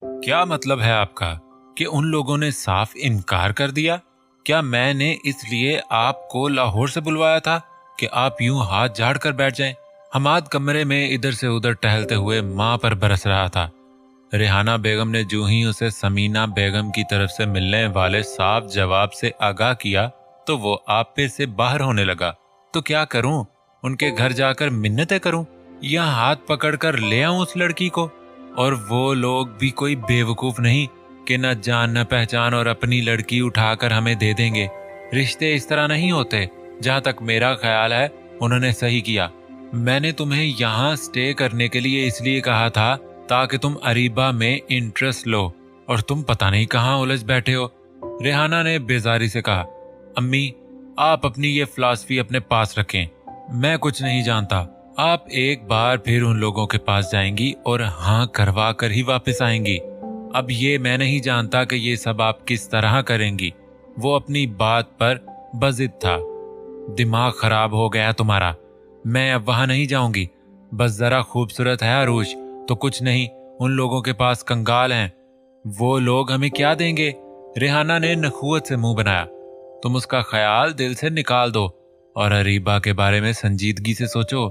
क्या मतलब है आपका कि उन लोगों ने साफ इनकार कर दिया? क्या मैंने इसलिए आपको लाहौर से बुलवाया था कि आप यूं हाथ झाड़ कर बैठ जाएं? हमाद कमरे में इधर से उधर टहलते हुए माँ पर बरस रहा था। रेहाना बेगम ने जो ही उसे समीना बेगम की तरफ से मिलने वाले साफ जवाब से आगाह किया तो वो आपे से बाहर होने लगा। तो क्या करूं? उनके घर जाकर मिन्नतें करूं या हाथ पकड़कर ले आऊं उस लड़की को? और वो लोग भी कोई बेवकूफ नहीं कि न जान न पहचान और अपनी लड़की उठाकर हमें दे देंगे। रिश्ते इस तरह नहीं होते। जहां तक मेरा ख्याल है उन्होंने सही किया। मैंने तुम्हें यहाँ स्टे करने के लिए इसलिए कहा था ताकि तुम अरीबा में इंटरेस्ट लो, और तुम पता नहीं कहाँ उलझ बैठे हो। रेहाना ने बेजारी से कहा, अम्मी आप अपनी ये फिलॉसफी अपने पास रखें, मैं कुछ नहीं जानता। आप एक बार फिर उन लोगों के पास जाएंगी और हाँ करवा कर ही वापस आएंगी। अब ये मैं नहीं जानता कि ये सब आप किस तरह करेंगी। वो अपनी बात पर बजिद था। दिमाग खराब हो गया तुम्हारा। मैं अब वहां नहीं जाऊंगी। बस जरा खूबसूरत है अरूज तो कुछ नहीं, उन लोगों के पास कंगाल हैं। वो लोग हमें क्या देंगे? रेहाना ने नखुवत से मुंह बनाया। तुम उसका ख्याल दिल से निकाल दो और अरीबा के बारे में संजीदगी से सोचो।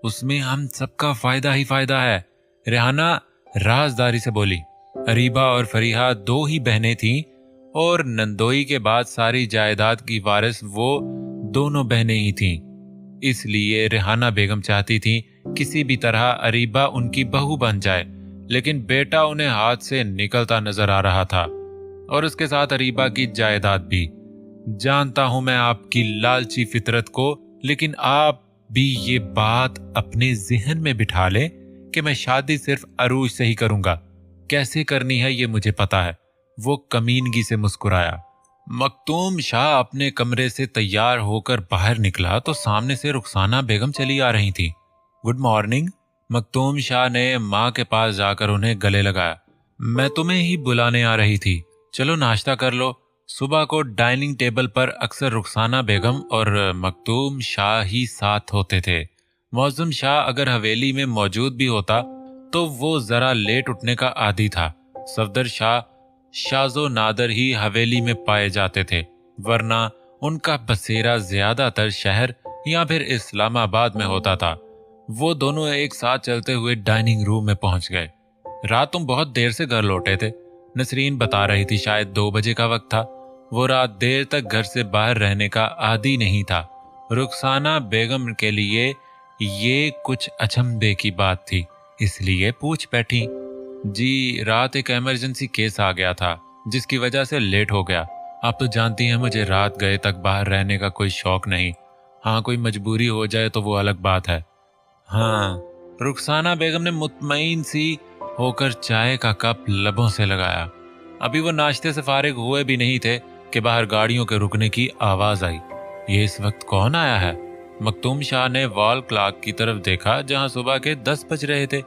उसमें हम सबका फायदा ही फायदा है। रेहाना राजदारी से बोली। अरीबा और फरीहा दो ही बहनें थीं और नंदोई के बाद सारी जायदाद की वारिस वो दोनों बहनें ही थीं। इसलिए रेहाना बेगम चाहती थी किसी भी तरह अरीबा उनकी बहू बन जाए, लेकिन बेटा उन्हें हाथ से निकलता नजर आ रहा था और उसके साथ अरीबा की जायदाद भी। जानता हूं मैं आपकी लालची फितरत को, लेकिन आप भी ये बात अपने जहन में बिठा ले कि मैं शादी सिर्फ अरूज से ही करूंगा। कैसे करनी है ये मुझे पता है। वो कमीनगी से मुस्कुराया। मखतूम शाह अपने कमरे से तैयार होकर बाहर निकला तो सामने से रुखसाना बेगम चली आ रही थी। Good morning. मखतूम शाह ने माँ के पास जाकर उन्हें गले लगाया। मैं तुम्हें ही बुलाने आ रही थी, चलो नाश्ता कर लो। सुबह को डाइनिंग टेबल पर अक्सर रुखसाना बेगम और मखतूम शाह ही साथ होते थे। मौज़म शाह अगर हवेली में मौजूद भी होता तो वो जरा लेट उठने का आदी था। सफदर शाह शाजो नादर ही हवेली में पाए जाते थे, वरना उनका बसेरा ज्यादातर शहर या फिर इस्लामाबाद में होता था। वो दोनों एक साथ चलते हुए डाइनिंग रूम में पहुंच गए। रात तुम बहुत देर से घर लौटे थे, नसरीन बता रही थी। शायद 2 बजे का वक्त था। वो रात देर तक घर से बाहर रहने का आदी नहीं था। रुखसाना बेगम के लिए ये कुछ अचंभे की बात थी, इसलिए पूछ बैठी। जी, रात एक इमरजेंसी केस आ गया था जिसकी वजह से लेट हो गया। आप तो जानती हैं मुझे रात गए तक बाहर रहने का कोई शौक नहीं। हाँ, कोई मजबूरी हो जाए तो वो अलग बात है। हाँ, रुखसाना बेगम ने मुतमईन सी होकर चाय का कप लबों से लगाया। अभी वो नाश्ते से फारिग हुए भी नहीं थे कि बाहर गाड़ियों के रुकने की आवाज आई। ये इस वक्त कौन आया है? मखतूम शाह ने वॉल क्लॉक की तरफ देखा जहां सुबह के 10 बज रहे थे।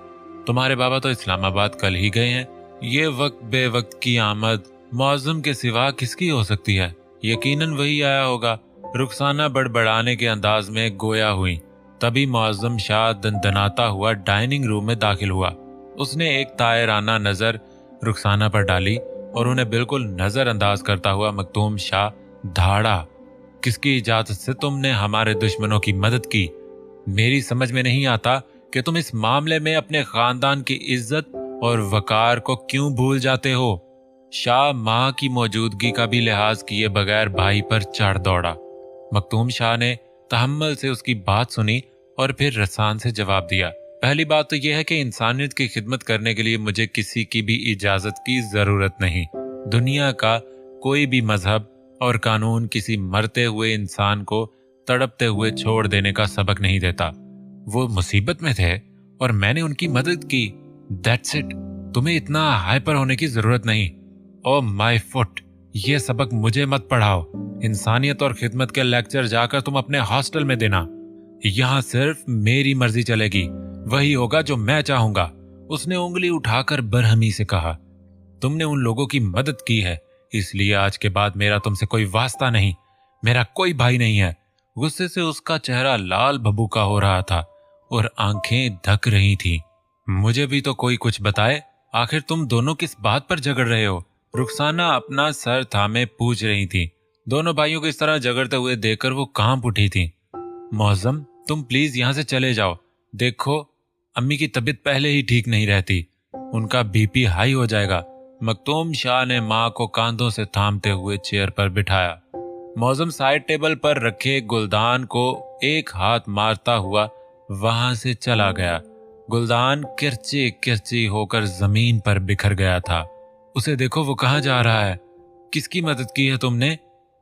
तुम्हारे बाबा तो इस्लामाबाद कल ही गए हैं। ये वक्त बेवक्त की आमद मौज़म के सिवा किसकी हो सकती है? यकीनन वही आया होगा। रुखसाना बड़बड़ाने के अंदाज में गोया हुई। तभी मौज़म शाह दनदनाता हुआ डाइनिंग रूम में दाखिल हुआ। उसने एक तायराना नजर रुखसाना पर डाली और उन्हें बिल्कुल नजरअंदाज करता हुआ मखतूम शाह धाड़ा। किसकी इजाजत से तुमने हमारे दुश्मनों की मदद की? मेरी समझ में नहीं आता कि तुम इस मामले में अपने खानदान की इज्जत और वकार को क्यों भूल जाते हो? शाह माँ की मौजूदगी का भी लिहाज किए बगैर भाई पर चढ़ दौड़ा। मखतूम शाह ने तहम्मुल से उसकी बात सुनी और फिर रसान से जवाब दिया। पहली बात तो यह है कि इंसानियत की खिदमत करने के लिए मुझे किसी की भी इजाजत की जरूरत नहीं। दुनिया का कोई भी मजहब और कानून किसी मरते हुए इंसान को तड़पते हुए छोड़ देने का सबक नहीं देता। वो मुसीबत में थे और मैंने उनकी मदद की। That's it. तुम्हें इतना हाइपर होने की जरूरत नहीं। ओ माय फुट, ये सबक मुझे मत पढ़ाओ। इंसानियत और खिदमत के लेक्चर जाकर तुम अपने हॉस्टल में देना। यहाँ सिर्फ मेरी मर्जी चलेगी, वही होगा जो मैं चाहूंगा। उसने उंगली उठाकर बरहमी से कहा। तुमने उन लोगों की मदद की है, इसलिए आज के बाद मेरा तुमसे कोई वास्ता नहीं। मेरा कोई भाई नहीं है। गुस्से से उसका चेहरा लाल भभूका हो रहा था और आंखें धक रही थीं। मुझे भी तो कोई कुछ बताए। आखिर तुम दोनों किस बात पर झगड़ रहे हो? रुखसाना अपना सर थामे पूछ रही थी। दोनों भाइयों को इस तरह झगड़ते हुए देखकर वो कांप उठी थी। मौसम, तुम प्लीज यहाँ से चले जाओ। देखो, अम्मी की तबीयत पहले ही ठीक नहीं रहती, उनका बीपी हाई हो जाएगा। मखदूम शाह ने माँ को कांधों से थामते हुए चेयर पर बिठाया। मौसम साइड टेबल पर रखे गुलदान को एक हाथ मारता हुआ वहां से चला गया। गुलदान किरची किरची होकर जमीन पर बिखर गया था। उसे देखो, वो कहाँ जा रहा है? किसकी मदद की है तुमने?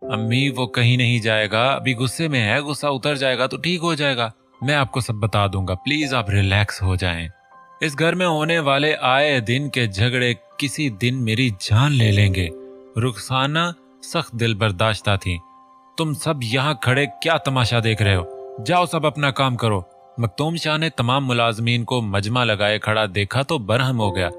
अम्मी, वो कहीं नहीं जाएगा, अभी गुस्से में है, गुस्सा उतर जाएगा तो ठीक हो जाएगा। मैं आपको सब बता दूंगा, प्लीज आप रिलैक्स हो जाएं। इस घर में होने वाले आए दिन के झगड़े किसी दिन मेरी जान ले लेंगे। रुखसाना सख्त दिल बर्दाश्ता थी। तुम सब यहाँ खड़े क्या तमाशा देख रहे हो? जाओ सब अपना काम करो। मखदूम शाह ने तमाम मुलाजमीन को मजमा लगाए खड़ा देखा तो बरहम हो गया।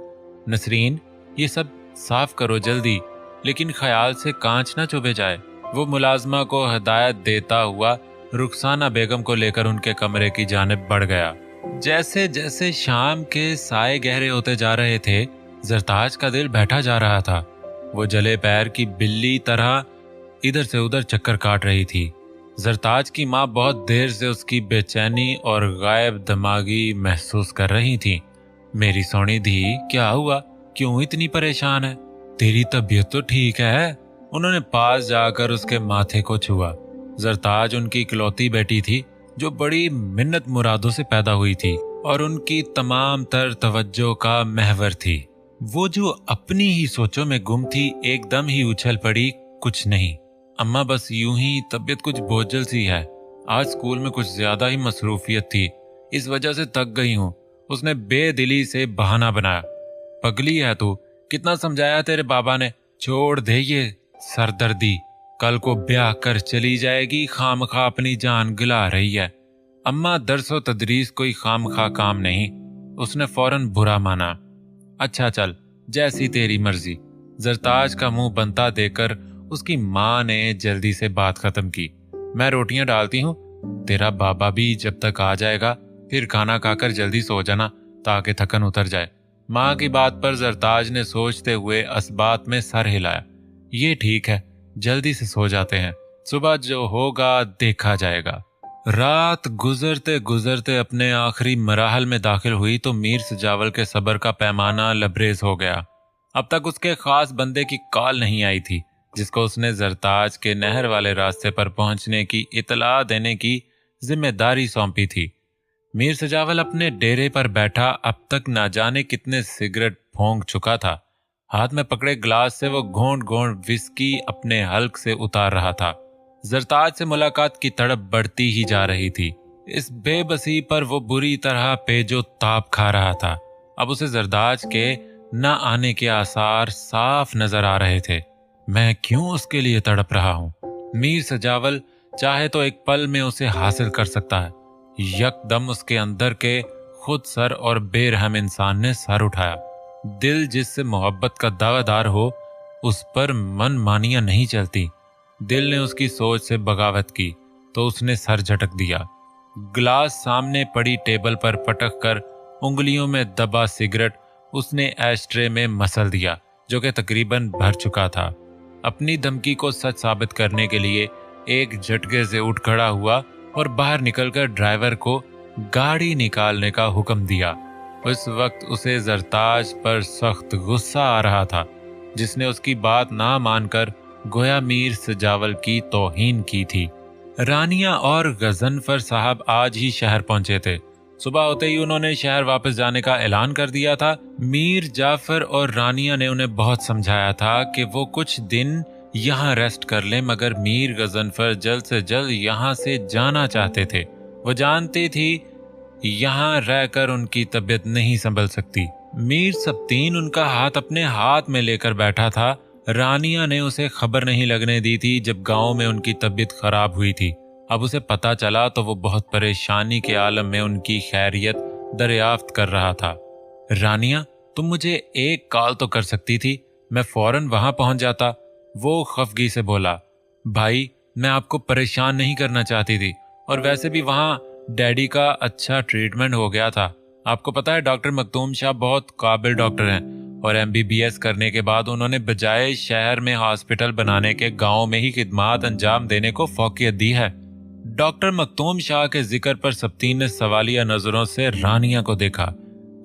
नसरीन, ये सब साफ करो जल्दी, लेकिन ख्याल से कांच ना चुभे जाए। वो मुलाजमा को हिदायत देता हुआ रुखसाना बेगम को लेकर उनके कमरे की जानिब बढ़ गया। जैसे जैसे शाम के साए गहरे होते जा रहे थे, जरताज का दिल बैठा जा रहा था। वो जले पैर की बिल्ली तरह इधर से उधर चक्कर काट रही थी। जरताज की माँ बहुत देर से उसकी बेचैनी और गायब दिमागी महसूस कर रही थी। मेरी सोनी धी, क्या हुआ? क्यों इतनी परेशान है? तेरी तबीयत तो ठीक है? उन्होंने पास जाकर उसके माथे को छुआ। जरताज उनकी इकलौती बेटी थी जो बड़ी मिन्नत मुरादों से पैदा हुई थी और उनकी तमाम तर तवज्जो का महवर थी। वो जो अपनी ही सोचों में गुम थी, एकदम ही उछल पड़ी, कुछ नहीं अम्मा, बस यूं ही तबीयत कुछ बोझल सी है। आज स्कूल में कुछ ज्यादा ही मसरूफियत थी, इस वजह से थक गई हूँ। उसने बेदिली से बहाना बनाया। पगली है तू, कितना समझाया तेरे बाबा ने, छोड़ दे ये सरदर्दी, कल को ब्याह कर चली जाएगी, खामखा अपनी जान गिला रही है। अम्मा, दरसो तदरीस कोई खामखा काम नहीं। उसने फौरन बुरा माना। अच्छा चल, जैसी तेरी मर्जी। जरताज का मुंह बनता देकर उसकी माँ ने जल्दी से बात खत्म की। मैं रोटियां डालती हूँ, तेरा बाबा भी जब तक आ जाएगा, फिर खाना खाकर जल्दी सो जाना ताकि थकन उतर जाए। माँ की बात पर जरताज ने सोचते हुए असबात में सर हिलाया। ये ठीक है, जल्दी से सो जाते हैं, सुबह जो होगा देखा जाएगा। रात गुजरते गुजरते अपने आखिरी मराहल में दाखिल हुई तो मीर सजावल के सब्र का पैमाना लबरेज हो गया। अब तक उसके खास बंदे की कॉल नहीं आई थी जिसको उसने जरताज के नहर वाले रास्ते पर पहुंचने की इतला देने की जिम्मेदारी सौंपी थी। मीर सजावल अपने डेरे पर बैठा अब तक ना जाने कितने सिगरेट फूंक चुका था। हाथ में पकड़े ग्लास से वो घोंट घोंट विस्की अपने हल्क से उतार रहा था। जरताज से मुलाकात की तड़प बढ़ती ही जा रही थी। इस बेबसी पर वो बुरी तरह पेजो ताप खा रहा था। अब उसे जरताज के न आने के आसार साफ नजर आ रहे थे। मैं क्यों उसके लिए तड़प रहा हूँ? मीर सजावल चाहे तो एक पल में उसे हासिल कर सकता है। यकदम उसके अंदर के खुद सर और बेरहम इंसान ने सर उठाया। दिल जिससे मोहब्बत का दावेदार हो, उस पर मन मानियां नहीं चलती। दिल ने उसकी सोच से बगावत की तो उसने सर झटक दिया। ग्लास सामने पड़ी टेबल पर पटक कर उंगलियों में दबा सिगरेट उसने एस्ट्रे में मसल दिया जो कि तकरीबन भर चुका था। अपनी धमकी को सच साबित करने के लिए एक झटके से उठ खड़ा हुआ और बाहर निकलकर ड्राइवर को गाड़ी निकालने का हुक्म दिया। उस वक्त उसे जरताज पर सख्त गुस्सा आ रहा था जिसने उसकी बात ना मानकर गोया मीर सजावल की तौहीन की थी। रानिया और गजनफर साहब आज ही शहर पहुंचे थे। सुबह होते ही उन्होंने शहर वापस जाने का ऐलान कर दिया था। मीर जाफर और रानिया ने उन्हें बहुत समझाया था कि वो कुछ दिन यहाँ रेस्ट कर लें, मगर मीर गजनफर जल्द से जल्द यहाँ से जाना चाहते थे। वो जानती थी यहाँ रहकर उनकी तबीयत नहीं संभल सकती। मीर सबतीन उनका हाथ अपने हाथ में लेकर बैठा था। रानिया ने उसे खबर नहीं लगने दी थी जब गांव में उनकी तबीयत खराब हुई थी। अब उसे पता चला तो वो बहुत परेशानी के आलम में उनकी खैरियत दरियाफ्त कर रहा था। रानिया, तुम मुझे एक कॉल तो कर सकती थी, मैं फौरन वहां पहुंच जाता। वो खफगी से बोला। भाई, मैं आपको परेशान नहीं करना चाहती थी, और वैसे भी वहां डैडी का अच्छा ट्रीटमेंट हो गया था। आपको पता है डॉक्टर मखदूम शाह बहुत काबिल डॉक्टर हैं और MBBS करने के बाद उन्होंने बजाय शहर में हॉस्पिटल बनाने के गांव में ही खिदमात अंजाम देने को फौकियत दी है। डॉक्टर मखतूम शाह के जिक्र पर सब्तीन ने सवालिया नजरों से रानिया को देखा।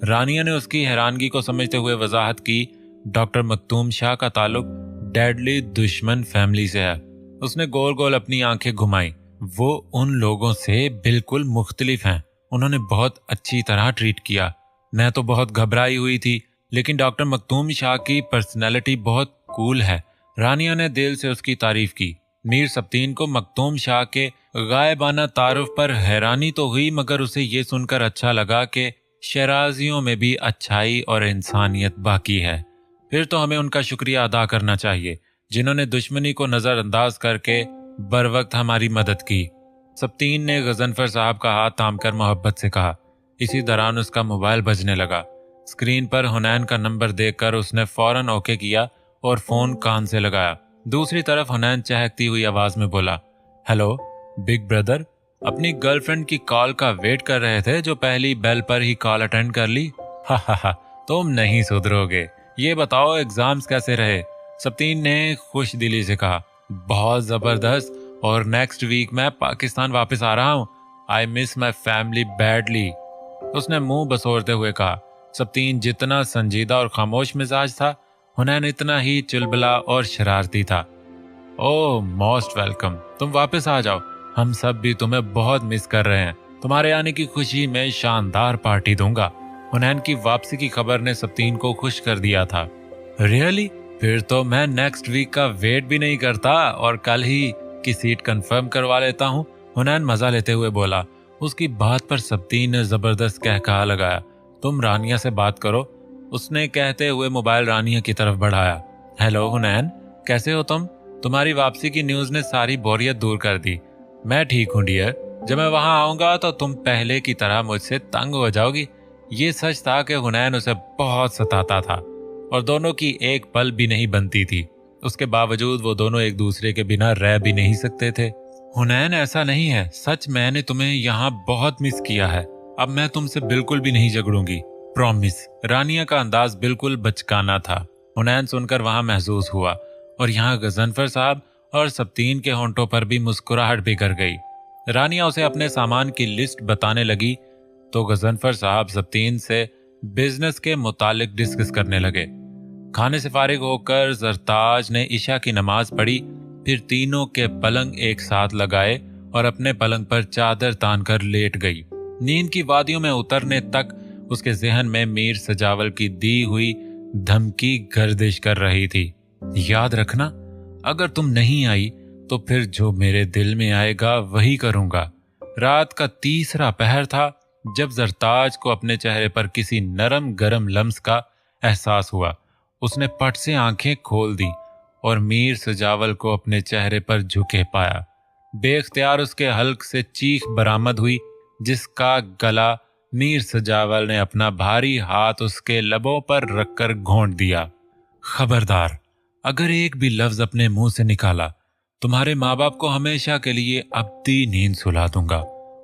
रानिया ने उसकी हैरानगी को समझते हुए वजाहत की, डॉक्टर मखतूम शाह का ताल्लुक डेडली दुश्मन फैमिली से है। उसने गोल गोल अपनी आंखें घुमाई। वो उन लोगों से बिल्कुल मुख्तलिफ हैं। उन्होंने बहुत अच्छी तरह ट्रीट किया। मैं तो बहुत घबराई हुई थी, लेकिन डॉक्टर मखतूम शाह की पर्सनैलिटी बहुत कूल है। रानिया ने दिल से उसकी तारीफ की। मीर सब्तीन को मखतूम शाह के गायबाना तारुफ पर हैरानी तो हुई, मगर उसे ये सुनकर अच्छा लगा कि शराजियों में भी अच्छाई और इंसानियत बाकी है। फिर तो हमें उनका शुक्रिया अदा करना चाहिए, जिन्होंने दुश्मनी को नजरअंदाज करके बर वक्त हमारी मदद की। सब्तीन ने गजनफर साहब का हाथ थामकर मोहब्बत से कहा। इसी दौरान उसका मोबाइल बजने लगा। स्क्रीन पर हुनैन का नंबर देखकर उसने फौरन ओके किया और फोन कान से लगाया। दूसरी तरफ हुनैन चहकती हुई आवाज में बोला, हेलो बिग ब्रदर, अपनी गर्लफ्रेंड की कॉल का वेट कर रहे थे जो पहली बेल पर ही कॉल अटेंड कर ली। हा, तुम नहीं सुधरोगे। ये बताओ एग्जाम्स कैसे रहे? सब्तीन ने खुश दिली से कहा, बहुत जबरदस्त, और नेक्स्ट वीक मैं पाकिस्तान वापस आ रहा हूँ। I miss my family badly, उसने मुंह बसोरते हुए कहा। सब्तीन जितना संजीदा और खामोश मिजाज था, हुनैन इतना ही चुलबुला और शरारती था। ओह मोस्ट वेलकम, तुम वापस आ जाओ। हम सब भी तुम्हें बहुत मिस कर रहे हैं। तुम्हारे आने की खुशी में शानदार पार्टी दूंगा। हुनैन की वापसी की खबर ने सब्तीन को खुश कर दिया था। रियली? फिर तो मैं नेक्स्ट वीक का वेट भी नहीं करता और कल ही की सीट कंफर्म करवा लेता हूँ, हुनैन मजा लेते हुए बोला। उसकी बात पर सब्तीन ने जबरदस्त कहकहा लगाया। तुम रानिया से बात करो, उसने कहते हुए मोबाइल रानिया की तरफ बढ़ाया। हेलो हुनैन, कैसे हो तुम? तुम्हारी वापसी की न्यूज ने सारी बोरियत दूर कर दी। मैं ठीक हूँ डियर, जब मैं वहां आऊंगा तो तुम पहले की तरह मुझसे तंग हो जाओगी। ये सच था कि हुनैन उसे बहुत सताता था और दोनों की एक पल भी नहीं बनती थी। उसके बावजूद वो दोनों एक दूसरे के बिना रह भी नहीं सकते थे। हुनैन ऐसा नहीं है, सच मैंने तुम्हें यहाँ बहुत मिस किया है। अब मैं तुमसे बिल्कुल भी नहीं झगड़ूंगी, प्रॉमिस। रानिया का अंदाज बिल्कुल बचकाना था। हुनैन सुनकर वहां महसूस हुआ और यहाँ गजनफर साहब और सब्तीन के होंठों पर भी मुस्कुराहट बिखर गई। रानिया उसे अपने सामान की लिस्ट बताने लगी तो गजनफर साहब सब्तीन से बिजनेस के मुतालिक डिस्कस करने लगे। खाने से फारिग होकर जरताज ने इशा की नमाज पढ़ी, फिर तीनों के पलंग एक साथ लगाए और अपने पलंग पर चादर तान कर लेट गई। नींद की वादियों में उतरने तक उसके जहन में मीर सजावल की दी हुई धमकी गर्दिश कर रही थी। याद रखना, अगर तुम नहीं आई तो फिर जो मेरे दिल में आएगा वही करूंगा। रात का तीसरा पहर था जब जरताज को अपने चेहरे पर किसी नरम गरम लम्स का एहसास हुआ। उसने पट से आंखें खोल दी और मीर सजावल को अपने चेहरे पर झुके पाया। बेख्तियार उसके हल्क से चीख बरामद हुई, जिसका गला मीर सजावल ने अपना भारी हाथ उसके लबों पर रखकर घोंट दिया। खबरदार, अगर एक भी लफ्ज अपने मुंह से निकाला, तुम्हारे माँ बाप को हमेशा के लिए अब्दी नींद सुला दूंगा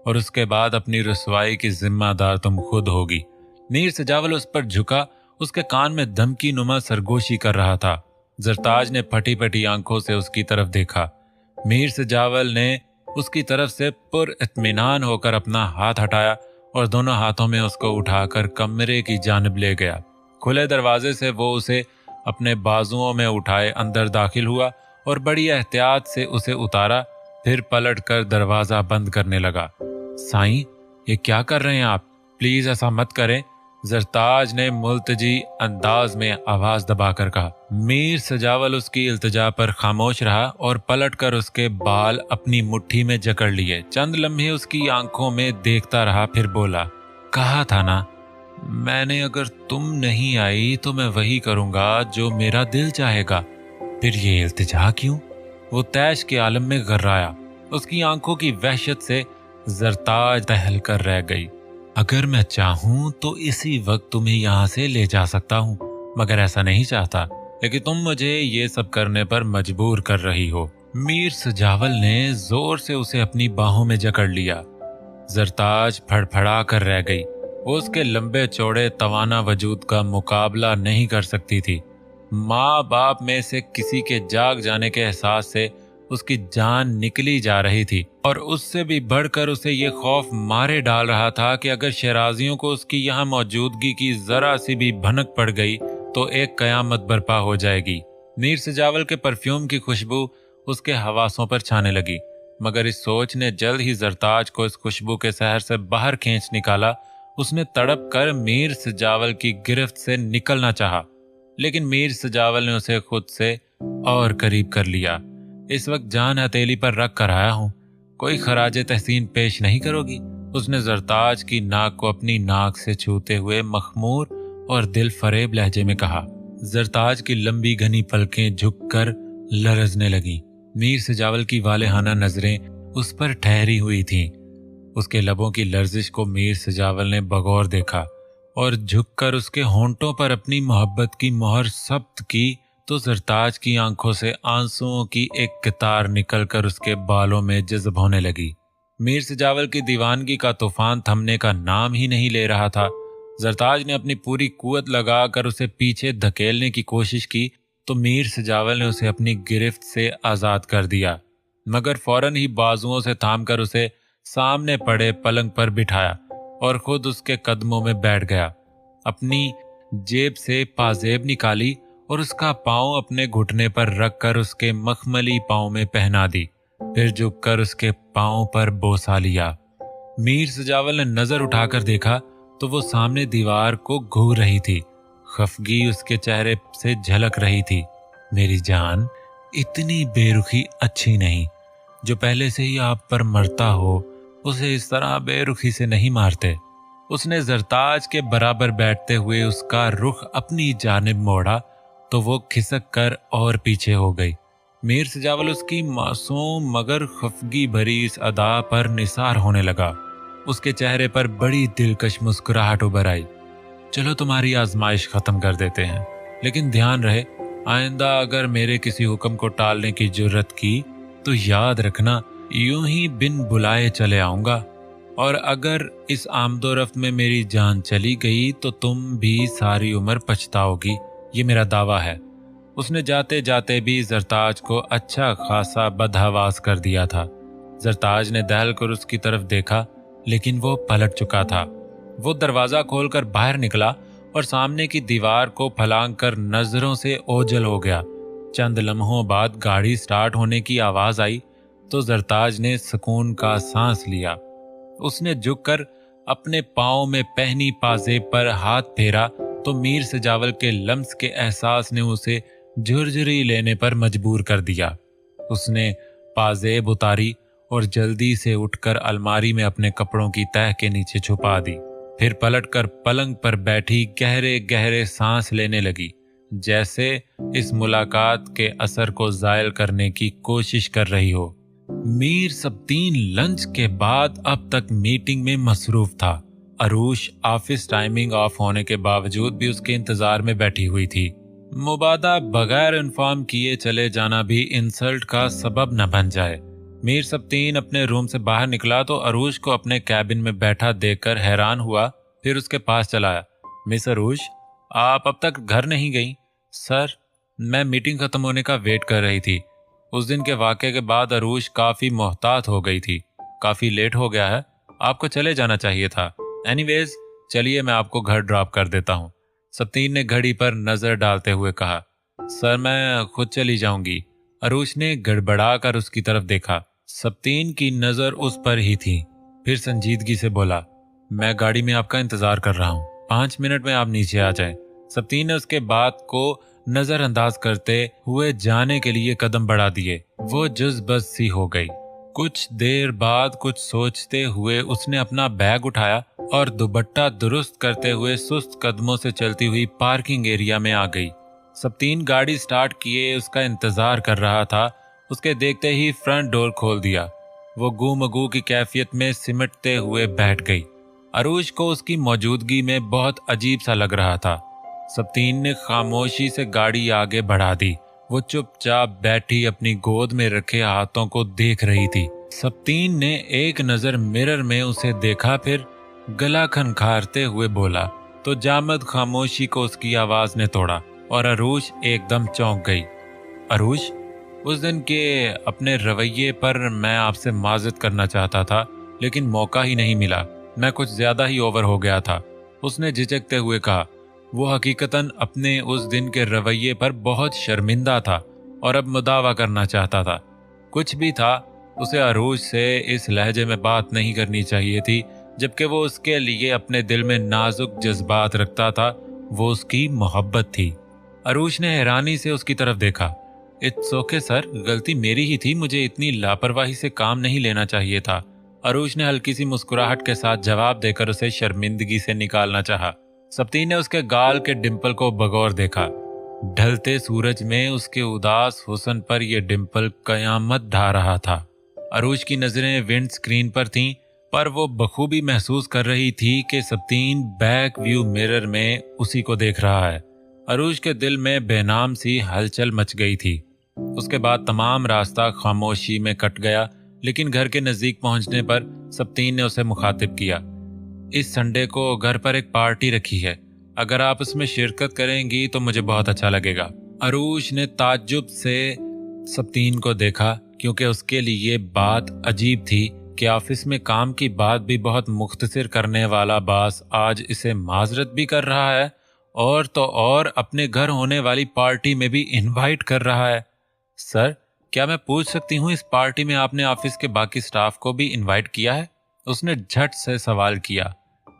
और उसके बाद अपनी रुसवाई की जिम्मेदार तुम खुद होगी। मीर सजावल उस पर झुका, उसके कान में धमकी नुमा सरगोशी कर रहा था। जरताज ने फटी फटी आंखों से उसकी तरफ देखा। मीर सजावल ने उसकी तरफ से पुर इत्मीनान होकर अपना हाथ हटाया और दोनों हाथों में उसको उठाकर कमरे की जानिब ले गया। खुले दरवाजे से वो उसे अपने बाजुओं में उठाए अंदर दाखिल हुआ और बड़ी एहतियात से उसे उतारा, फिर पलटकर दरवाजा बंद करने लगा। साईं, ये क्या कर रहे हैं आप? प्लीज ऐसा मत करें, जरताज ने मुल्तजी अंदाज में आवाज दबाकर कहा। मीर सजावल उसकी इल्तिजा पर खामोश रहा और पलटकर उसके बाल अपनी मुट्ठी में जकड़ लिए। चंद लम्हे उसकी आंखों में देखता रहा, फिर बोला, कहा था ना मैंने, अगर तुम नहीं आई तो मैं वही करूंगा जो मेरा दिल चाहेगा। फिर ये इल्तिजा क्यों? वो तैश के आलम में गर्राया। उसकी आंखों की वहशत से जरताज दहल कर रह गई। अगर मैं चाहूं तो इसी वक्त तुम्हें यहाँ से ले जा सकता हूँ, मगर ऐसा नहीं चाहता, लेकिन तुम मुझे ये सब करने पर मजबूर कर रही हो। मीर सजावल ने जोर से उसे अपनी बाहों में जकड़ लिया। जरताज फड़फड़ा कर रह गई। वो उसके लंबे चौड़े तवाना वजूद का मुकाबला नहीं कर सकती थी। माँ बाप में से किसी के जाग जाने के एहसास से उसकी जान निकली जा रही थी, और उससे भी बढ़कर उसे ये खौफ मारे डाल रहा था कि अगर शराजियों को उसकी यहाँ मौजूदगी की जरा सी भी भनक पड़ गई तो एक कयामत बर्पा हो जाएगी। मीर सजावल के परफ्यूम की खुशबू उसके हवासों पर छाने लगी, मगर इस सोच ने जल्द ही जरताज को इस खुशबू के शहर से बाहर खींच निकाला। उसने तड़प कर मीर सजावल की गिरफ्त से निकलना चाहा, लेकिन मीर सजावल ने उसे खुद से और करीब कर लिया। इस वक्त जान हथेली पर रख कर आया हूं, कोई खराजे तहसीन पेश नहीं करोगी? उसने जरताज की नाक को अपनी नाक से छूते हुए मखमूर और दिल फरेब लहजे में कहा। जरताज की लंबी घनी पलकें झुककर लरजने लगी। मीर सजावल की वालेहाना नजरें उस पर ठहरी हुई थीं। उसके लबों की लर्जिश को मीर सजावल ने बगौर देखा और झुककर उसके होंठों पर अपनी मोहब्बत की मोहर सब्त की तो जरताज की आंखों से आंसुओं की एक कतार निकलकर उसके बालों में जज्ब होने लगी। मीर सजावल की दीवानगी का तूफान थमने का नाम ही नहीं ले रहा था। जरताज ने अपनी पूरी कुवत लगाकर उसे पीछे धकेलने की कोशिश की तो मीर सजावल ने उसे अपनी गिरफ्त से आजाद कर दिया, मगर फौरन ही बाजुओं से थामकर उसे सामने पड़े पलंग पर बिठाया और खुद उसके कदमों में बैठ गया। अपनी जेब से पाजेब निकाली और उसका पांव अपने घुटने पर रखकर उसके मखमली पांव में पहना दी, फिर झुककर उसके पांव पर बोसा लिया। मीर सजावल ने नजर उठाकर देखा तो वो सामने दीवार को घूर रही थी। खफगी उसके चेहरे से झलक रही थी। मेरी जान, इतनी बेरुखी अच्छी नहीं। जो पहले से ही आप पर मरता हो उसे इस तरह बेरुखी से नहीं मारते। उसने जरताज के बराबर बैठते हुए उसका रुख अपनी जानिब मोड़ा तो वो खिसक कर और पीछे हो गई। मीर सजावल उसकी मासूम मगर खफगी भरी इस अदा पर निसार होने लगा। उसके चेहरे पर बड़ी दिलकश मुस्कुराहट उभर आई। चलो तुम्हारी आजमाइश खत्म कर देते हैं, लेकिन ध्यान रहे आइंदा अगर मेरे किसी हुक्म को टालने की जुर्रत की तो याद रखना यूं ही बिन बुलाए चले आऊंगा, और अगर इस आमदोरफ्त में मेरी जान चली गई तो तुम भी सारी उम्र पछताओगी। ये मेरा दावा है। उसने जाते जाते भी जरताज को अच्छा खासा बदहवास कर दिया था। जरताज ने दहल कर उसकी तरफ देखा, लेकिन वो पलट चुका था। वो दरवाजा खोलकर बाहर निकला और सामने की दीवार को फलांग कर नजरों से ओझल हो गया। चंद लम्हों बाद गाड़ी स्टार्ट होने की आवाज आई तो जरताज ने सुकून का सांस लिया। उसने झुककर अपने पांव में पहनी पाजेब पर हाथ फेरा तो मीर सजावल के लम्स के एहसास ने उसे झुरझुरी लेने पर मजबूर कर दिया। उसने पाजेब उतारी और जल्दी से उठकर अलमारी में अपने कपड़ों की तह के नीचे छुपा दी। फिर पलटकर पलंग पर बैठी गहरे गहरे सांस लेने लगी, जैसे इस मुलाकात के असर को जायल करने की कोशिश कर रही हो। मीर सबतीन लंच के बाद अब तक मीटिंग में मसरूफ था। अरूश ऑफिस टाइमिंग ऑफ होने के बावजूद भी उसके इंतजार में बैठी हुई थी। मुबादा बगैर इन्फॉर्म किए चले जाना भी इंसल्ट का सबब न बन जाए। मीर सबतीन अपने रूम से बाहर निकला तो अरूश को अपने कैबिन में बैठा देखकर हैरान हुआ। फिर उसके पास चलाया। मिस अरूश, आप अब तक घर नहीं गई? सर, मैं मीटिंग खत्म होने का वेट कर रही थी। उस दिन के वाक़े के बाद अरूश काफी मोहतात हो गई थी। काफी लेट हो गया है, आपको चले जाना चाहिए था। एनीवेज, चलिए मैं आपको घर ड्रॉप कर देता हूँ। सबतीन ने घड़ी पर नजर डालते हुए कहा। सर, मैं खुद चली जाऊंगी। अरूश ने गड़बड़ा कर उसकी तरफ देखा। सबतीन की नजर उस पर ही थी। फिर संजीदगी से बोला, मैं गाड़ी में आपका इंतजार कर रहा हूँ, 5 मिनट में आप नीचे आ जाएं। सबतीन ने उसके बात को नजरअंदाज करते हुए जाने के लिए कदम बढ़ा दिए। वो जुज़बज़ सी हो गई। कुछ देर बाद कुछ सोचते हुए उसने अपना बैग उठाया और दुपट्टा दुरुस्त करते हुए सुस्त कदमों से चलती हुई पार्किंग एरिया में आ गई। सबतीन गाड़ी स्टार्ट किए उसका इंतजार कर रहा था। उसके देखते ही फ्रंट डोर खोल दिया। वो गू-मगू की कैफियत में सिमटते हुए बैठ गई। अरूश को उसकी मौजूदगी में बहुत अजीब सा लग रहा था। सबतीन ने खामोशी से गाड़ी आगे बढ़ा दी। वो चुपचाप बैठी अपनी गोद में रखे हाथों को देख रही थी। सबतीन ने एक नजर मिरर में उसे देखा, फिर गला खनखारते हुए बोला तो जामद खामोशी को उसकी आवाज ने तोड़ा और अरूश एकदम चौंक गई। अरूश, उस दिन के अपने रवैये पर मैं आपसे माजरत करना चाहता था, लेकिन मौका ही नहीं मिला। मैं कुछ ज्यादा ही ओवर हो गया था, उसने झिझकते हुए कहा। वो हकीकतन अपने उस दिन के रवैये पर बहुत शर्मिंदा था और अब मुदावा करना चाहता था। कुछ भी था, उसे अरूज से इस लहजे में बात नहीं करनी चाहिए थी, जबकि वो उसके लिए अपने दिल में नाजुक जज्बात रखता था। वो उसकी मोहब्बत थी। अरूज ने हैरानी से उसकी तरफ देखा। इट्स ओके सर, गलती मेरी ही थी, मुझे इतनी लापरवाही से काम नहीं लेना चाहिए था। अरूज ने हल्की सी मुस्कुराहट के साथ जवाब देकर उसे शर्मिंदगी से निकालना चाहा। सप्तीन ने उसके गाल के डिंपल को बगौर देखा। ढलते सूरज में उसके उदास हुस्न पर यह डिंपल कयामत ढा रहा था। अरूज की नजरें विंड स्क्रीन पर थीं, पर वो बखूबी महसूस कर रही थी कि सप्तीन बैक व्यू मिरर में उसी को देख रहा है। अरूज के दिल में बेनाम सी हलचल मच गई थी। उसके बाद तमाम रास्ता खामोशी में कट गया, लेकिन घर के नजदीक पहुंचने पर सप्तीन ने उसे मुखातिब किया। इस संडे को घर पर एक पार्टी रखी है, अगर आप उसमें शिरकत करेंगी तो मुझे बहुत अच्छा लगेगा। अरूज ने ताज्जुब से सप्तीन को देखा, क्योंकि उसके लिए बात अजीब थी कि ऑफिस में काम की बात भी बहुत मुख्तसर करने वाला बास आज इसे माजरत भी कर रहा है और तो और अपने घर होने वाली पार्टी में भी इनवाइट कर रहा है। सर, क्या मैं पूछ सकती हूँ, इस पार्टी में आपने ऑफिस के बाकी स्टाफ को भी इनवाइट किया है? उसने झट से सवाल किया।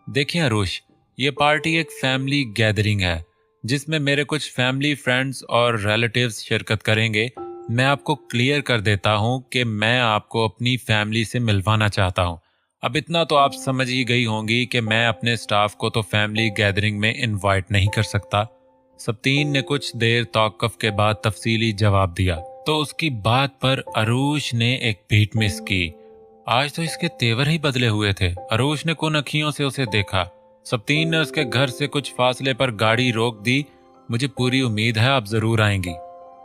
देखिए अरूज, ये पार्टी एक फैमिली गैदरिंग है जिसमें मेरे कुछ फैमिली फ्रेंड्स और रिलेटिव्स शिरकत करेंगे। मैं आपको क्लियर कर देता हूं कि मैं आपको अपनी फैमिली से मिलवाना चाहता हूं। अब इतना तो आप समझ ही गई होंगी कि मैं अपने स्टाफ को तो फैमिली गैदरिंग में इनवाइट नहीं कर सकता। सप्तीन ने कुछ देर तौक़ुफ़ के बाद तफसीली जवाब दिया, तो उसकी बात पर अरूज ने एक बीट मिस की। आज तो इसके तेवर ही बदले हुए थे। अरूज ने कुन अखियों से उसे देखा। सप्तीन ने उसके घर से कुछ फासले पर गाड़ी रोक दी। मुझे पूरी उम्मीद है आप जरूर आएंगी।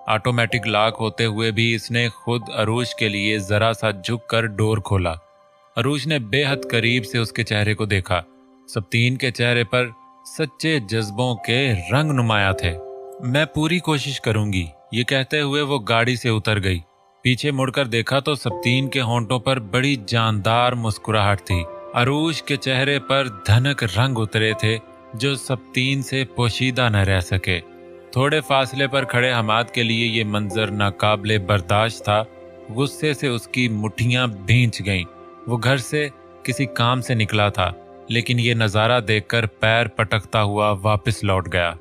ऑटोमेटिक लॉक होते हुए भी इसने खुद अरूज के लिए जरा सा झुक कर डोर खोला। अरूज ने बेहद करीब से उसके चेहरे को देखा। सप्तीन के चेहरे पर सच्चे जज्बों के रंग नुमाया थे। मैं पूरी कोशिश करूंगी, ये कहते हुए वो गाड़ी से उतर गई। पीछे मुड़कर देखा तो सप्तीन के होंठों पर बड़ी जानदार मुस्कुराहट थी। अरूज के चेहरे पर धनक रंग उतरे थे जो सप्तीन से पोशीदा न रह सके। थोड़े फासले पर खड़े हमाद के लिए ये मंजर नाकाबिले बर्दाश्त था। गुस्से से उसकी मुट्ठियां भींच गईं। वो घर से किसी काम से निकला था, लेकिन ये नज़ारा देखकर पैर पटकता हुआ वापस लौट गया।